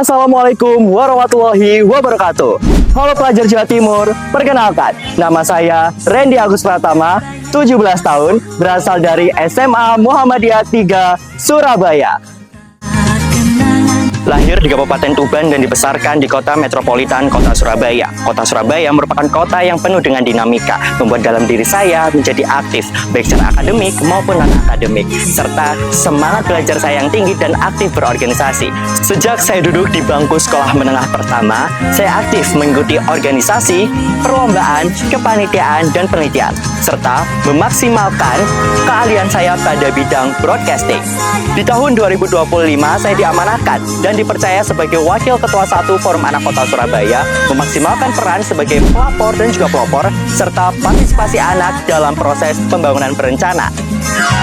Assalamualaikum warahmatullahi wabarakatuh. Halo pelajar Jawa Timur, perkenalkan, nama saya Randy Agus Pratama, 17 tahun, berasal dari SMA Muhammadiyah 3, Surabaya. Lahir di Kabupaten Tuban dan dibesarkan di kota metropolitan Kota Surabaya. Kota Surabaya merupakan kota yang penuh dengan dinamika, membuat dalam diri saya menjadi aktif, baik secara akademik maupun non-akademik, serta semangat belajar saya yang tinggi dan aktif berorganisasi. Sejak saya duduk di bangku sekolah menengah pertama, saya aktif mengikuti organisasi, perlombaan, kepanitiaan, dan penelitian, serta memaksimalkan keahlian saya pada bidang broadcasting. Di tahun 2025, saya diamanahkan dan dipercaya sebagai Wakil Ketua 1 Forum Anak Kota Surabaya, memaksimalkan peran sebagai pelapor dan juga pelopor, serta partisipasi anak dalam proses pembangunan berencana.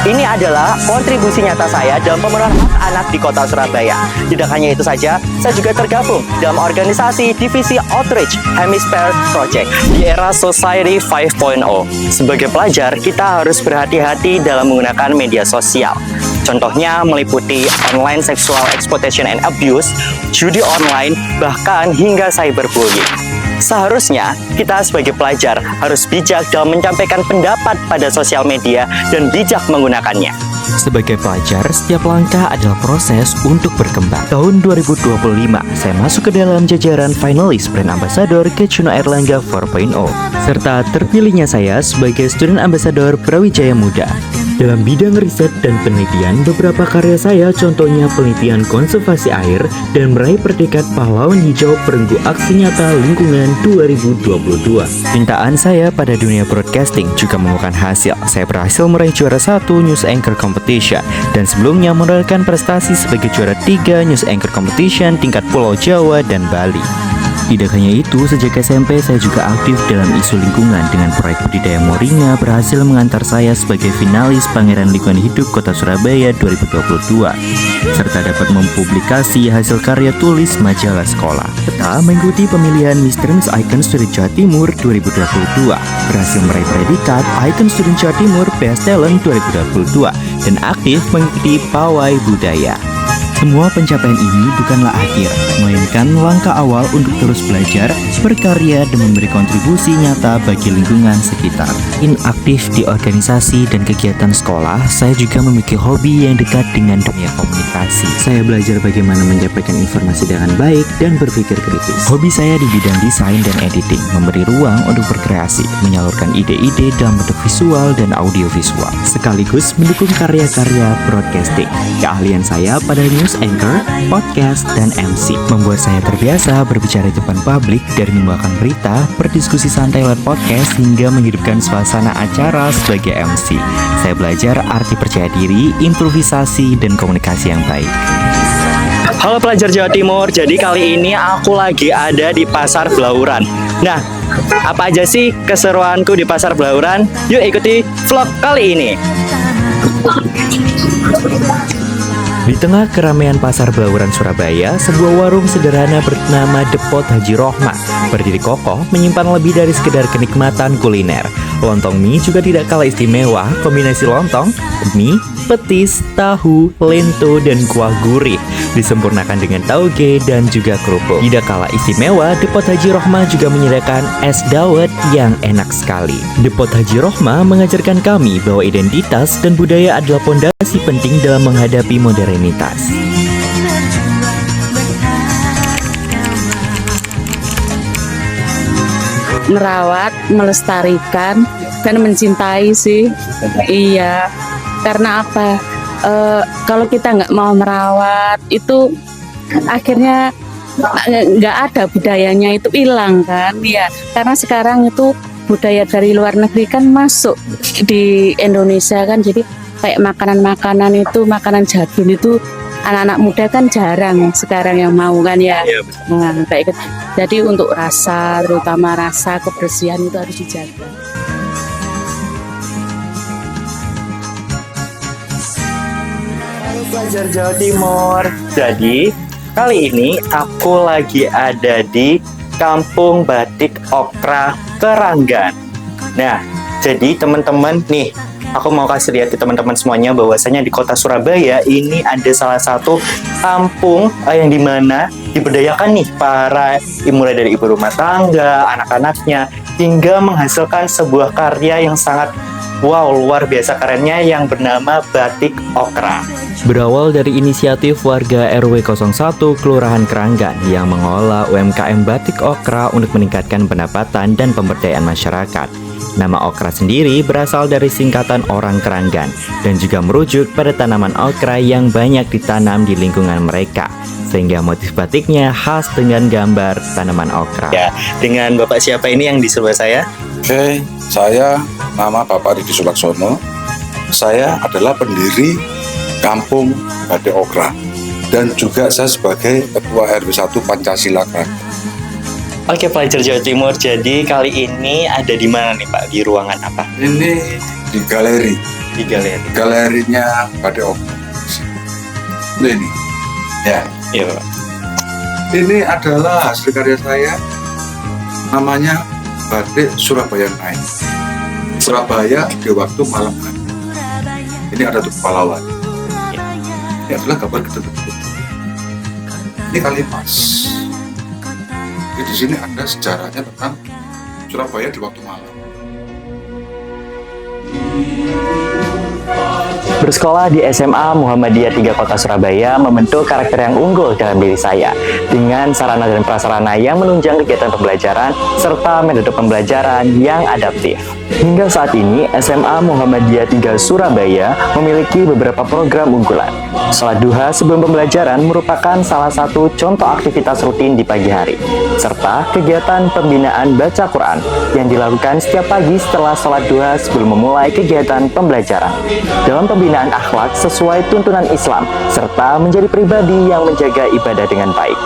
Ini adalah kontribusi nyata saya dalam pemenuhan hak anak di Kota Surabaya. Tidak hanya itu saja, saya juga tergabung dalam organisasi Divisi Outreach Hemisphere Project di era Society 5.0. Sebagai pelajar, kita harus berhati-hati dalam menggunakan media sosial. Contohnya meliputi online sexual exploitation and abuse, judi online, bahkan hingga cyberbullying. Seharusnya kita sebagai pelajar harus bijak dalam menyampaikan pendapat pada sosial media dan bijak menggunakannya. Sebagai pelajar, setiap langkah adalah proses untuk berkembang. Tahun 2025, saya masuk ke dalam jajaran finalis Brand Ambassador Kecuno Erlangga 4.0, serta terpilihnya saya sebagai Student Ambassador Brawijaya Muda. Dalam bidang riset dan penelitian, beberapa karya saya contohnya penelitian konservasi air dan meraih predikat pahlawan hijau perenggu aksi nyata lingkungan 2022. Cintaan saya pada dunia broadcasting juga membuahkan hasil. Saya berhasil meraih juara 1 News Anchor Competition dan sebelumnya menorehkan prestasi sebagai juara 3 News Anchor Competition tingkat Pulau Jawa dan Bali. Tidak hanya itu, sejak SMP saya juga aktif dalam isu lingkungan dengan proyek budidaya moringa berhasil mengantar saya sebagai finalis Pangeran Lingkungan Hidup Kota Surabaya 2022, serta dapat mempublikasi hasil karya tulis majalah sekolah, serta mengikuti pemilihan Mr. Miss Icon Student Jawa Timur 2022, berhasil meraih predikat Icon Student Jawa Timur Best Talent 2022, dan aktif mengikuti pawai budaya. Semua pencapaian ini bukanlah akhir, melainkan langkah awal untuk terus belajar, berkarya, dan memberi kontribusi nyata bagi lingkungan sekitar. Aktif di organisasi dan kegiatan sekolah, saya juga memiliki hobi yang dekat dengan dunia komunikasi. Saya belajar bagaimana menyampaikan informasi dengan baik dan berpikir kritis. Hobi saya di bidang desain dan editing, memberi ruang untuk berkreasi, menyalurkan ide-ide dalam bentuk visual dan audiovisual, sekaligus mendukung karya-karya broadcasting. Keahlian saya pada news anchor, podcast, dan MC membuat saya terbiasa berbicara di depan publik, dari membawakan berita, berdiskusi santai lewat podcast, hingga menghidupkan suasana acara sebagai MC. Saya belajar arti percaya diri, improvisasi, dan komunikasi yang baik. Halo pelajar Jawa Timur, jadi kali ini aku lagi ada di Pasar Blauran. Nah, apa aja sih keseruanku di Pasar Blauran? Yuk ikuti vlog kali ini. Di tengah keramaian Pasar Blauran Surabaya, sebuah warung sederhana bernama Depot Haji Rohmah berdiri kokoh menyimpan lebih dari sekedar kenikmatan kuliner. Lontong mie juga tidak kalah istimewa, kombinasi lontong, mie, petis, tahu, lento, dan kuah gurih disempurnakan dengan tauge dan juga kerupuk. Tidak kalah istimewa, Depot Haji Rohmah juga menyediakan es dawet yang enak sekali. Depot Haji Rohmah mengajarkan kami bahwa identitas dan budaya adalah pondasi penting dalam menghadapi modernitas. Merawat, melestarikan, dan mencintai sih. Iya, karena apa? Kalau kita nggak mau merawat, itu akhirnya nggak ada budayanya, itu hilang kan? Iya, karena sekarang itu budaya dari luar negeri kan masuk di Indonesia kan, jadi kayak makanan-makanan itu, makanan jadul itu anak-anak muda kan jarang sekarang yang mau kan ya. Nah, kayak gitu. Jadi untuk rasa, terutama rasa kebersihan itu harus dijaga. Halo pelajar Jawa Timur. Jadi kali ini aku lagi ada di Kampung Batik Okra Keranggan. Nah, jadi teman-teman nih, aku mau kasih lihat ke teman-teman semuanya bahwasanya di kota Surabaya ini ada salah satu kampung yang dimana diberdayakan nih para mulai dari ibu rumah tangga, anak-anaknya, hingga menghasilkan sebuah karya yang sangat wow, luar biasa kerennya yang bernama Batik Okra. Berawal dari inisiatif warga RW 01 Kelurahan Keranggan yang mengelola UMKM Batik Okra untuk meningkatkan pendapatan dan pemberdayaan masyarakat. Nama okra sendiri berasal dari singkatan orang Keranggan dan juga merujuk pada tanaman okra yang banyak ditanam di lingkungan mereka, sehingga motif batiknya khas dengan gambar tanaman okra. Ya, dengan Bapak siapa ini yang di sebelah saya? Oke, saya nama Bapak Ridi Sulaksono. Saya adalah pendiri Kampung Batik Okra dan juga saya sebagai Ketua RW 1 Pancasila Keranggan. Oke, pelajar Jawa Timur. Jadi kali ini ada di mana nih Pak? Di ruangan apa? Ini di galeri, Di galeri. galerinya Batik Okra. Ini, ya. Iya Pak. Ini adalah hasil karya saya, namanya Batik Surabaya Night. Surabaya di waktu malam hari. Ini ada tuh pahlawan. Ini adalah gambar gedung-gedung. Ini Kalimas. Jadi di sini ada sejarahnya tentang Surabaya di waktu malam. Bersekolah di SMA Muhammadiyah 3 Kota Surabaya membentuk karakter yang unggul dalam diri saya dengan sarana dan prasarana yang menunjang kegiatan pembelajaran serta metode pembelajaran yang adaptif. Hingga saat ini, SMA Muhammadiyah 3 Surabaya memiliki beberapa program unggulan. Salat duha sebelum pembelajaran merupakan salah satu contoh aktivitas rutin di pagi hari, serta kegiatan pembinaan baca Quran yang dilakukan setiap pagi setelah salat duha sebelum memulai kegiatan pembelajaran. Dalam pembinaan akhlak sesuai tuntunan Islam, serta menjadi pribadi yang menjaga ibadah dengan baik.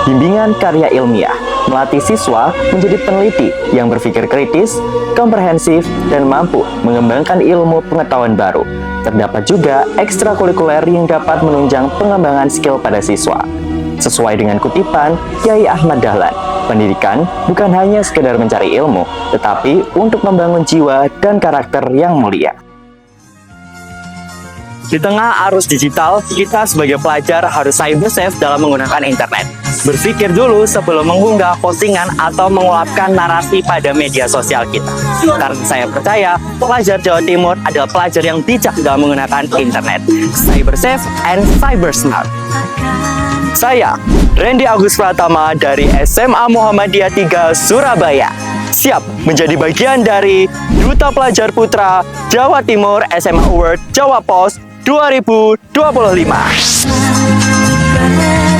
Bimbingan karya ilmiah, melatih siswa menjadi peneliti yang berpikir kritis, komprehensif, dan mampu mengembangkan ilmu pengetahuan baru. Terdapat juga ekstrakurikuler yang dapat menunjang pengembangan skill pada siswa. Sesuai dengan kutipan Kiai Ahmad Dahlan, pendidikan bukan hanya sekedar mencari ilmu, tetapi untuk membangun jiwa dan karakter yang mulia. Di tengah arus digital, kita sebagai pelajar harus cyber safe dalam menggunakan internet. Berpikir dulu sebelum mengunggah postingan atau menguapkan narasi pada media sosial kita. Karena saya percaya, pelajar Jawa Timur adalah pelajar yang bijak dalam menggunakan internet. Cyber safe and cyber smart. Saya, Randy Agus Pratama dari SMA Muhammadiyah 3 Surabaya, siap menjadi bagian dari Duta Pelajar Putra Jawa Timur SMA Award Jawa Pos 2025.